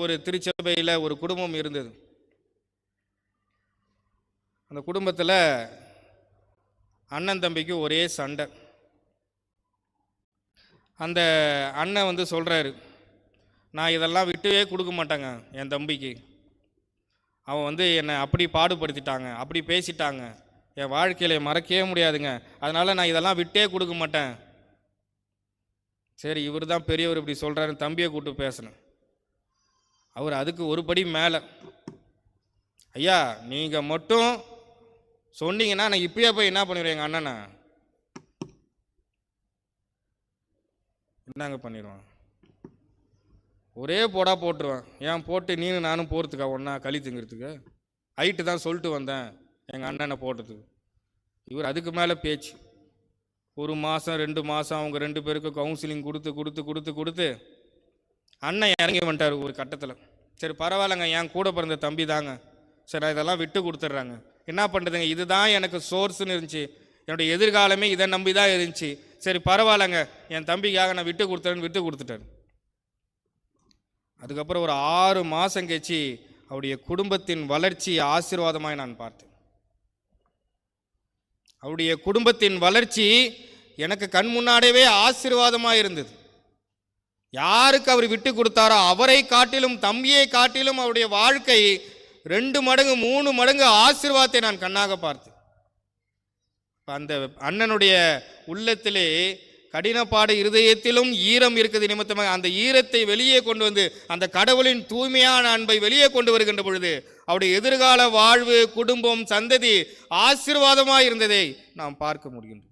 ஒரு திருச்சபையில் ஒரு குடும்பம் இருந்தது. அந்த குடும்பத்தில் அண்ணன் தம்பிக்கு ஒரே சண்டை. அந்த அண்ணன் சொல்கிறாரு, நான் இதெல்லாம் விட்டுவே கொடுக்க மாட்டேங்க என் தம்பிக்கு. அவன் என்னை அப்படி பாடுபடுத்திட்டாங்க, அப்படி பேசிட்டாங்க, என் வாழ்க்கையில் மறக்கவே முடியாதுங்க. அதனால் நான் இதெல்லாம் விட்டே கொடுக்க மாட்டேன். சரி, இவர் தான் பெரியவர் இப்படி சொல்கிறாருன்னு தம்பியை கூப்பிட்டு பேசணும். அவர் அதுக்கு ஒரு படி மேலே, ஐயா நீங்கள் மட்டும் சொன்னீங்கன்னா நான் இப்பயே போய் என்ன பண்ணிடுவேன், எங்கள் அண்ணனை என்னங்க பண்ணிடுவான், ஒரே போடா போட்டுருவேன். ஏன் போட்டு நீனும் நானும் போகிறதுக்கா ஒன்றா களி திங்கிறதுக்கு? ஹைட்டு தான் சொல்லிட்டு வந்தேன் எங்கள் அண்ணனை போட்டதுக்கு. இவர் அதுக்கு மேலே பேச்சு. 1 மாதம் 2 மாதம் அவங்க 2 பேருக்கும் கவுன்சிலிங் கொடுத்து கொடுத்து கொடுத்து கொடுத்து அண்ணன் இறங்கி வந்துட்டார் ஒரு கட்டத்தில். சரி பரவாயில்லைங்க, என் கூட பிறந்த தம்பி தாங்க, சரி நான் இதெல்லாம் விட்டு கொடுத்துட்றாங்க, என்ன பண்ணுறதுங்க, இதுதான் எனக்கு சோர்ஸ்னு இருந்துச்சு, என்னுடைய எதிர்காலமே இதை நம்பி தான் இருந்துச்சு, சரி பரவாயில்லைங்க என் தம்பிக்காக நான் விட்டு கொடுத்துறேன்னு விட்டு கொடுத்துட்டாரு. அதுக்கப்புறம் ஒரு 6 மாதம் கழிச்சு அவருடைய குடும்பத்தின் வளர்ச்சி ஆசீர்வாதமாய் நான் பார்த்தேன். அவருடைய குடும்பத்தின் வளர்ச்சி எனக்கு கண் முன்னாடியே ஆசீர்வாதமாக இருந்தது. யாருக்கு அவர் விட்டு கொடுத்தாரோ அவரை காட்டிலும் தம்பியை காட்டிலும் அவருடைய வாழ்க்கை 2 மடங்கு 3 மடங்கு ஆசீர்வாதத்தை நான் கண்ணாக பார்த்தேன். அந்த அண்ணனுடைய உள்ளத்திலே கடினப்பாடு இருதயத்திலும் ஈரம் இருக்குது நிமித்தமாக அந்த ஈரத்தை வெளியே கொண்டு வந்து அந்த கடவுளின் தூய்மையான அன்பை வெளியே கொண்டு வருகின்ற பொழுது அவருடைய எதிர்கால வாழ்வு, குடும்பம், சந்ததி ஆசீர்வாதமாக இருந்ததை நாம் பார்க்க முடியும்.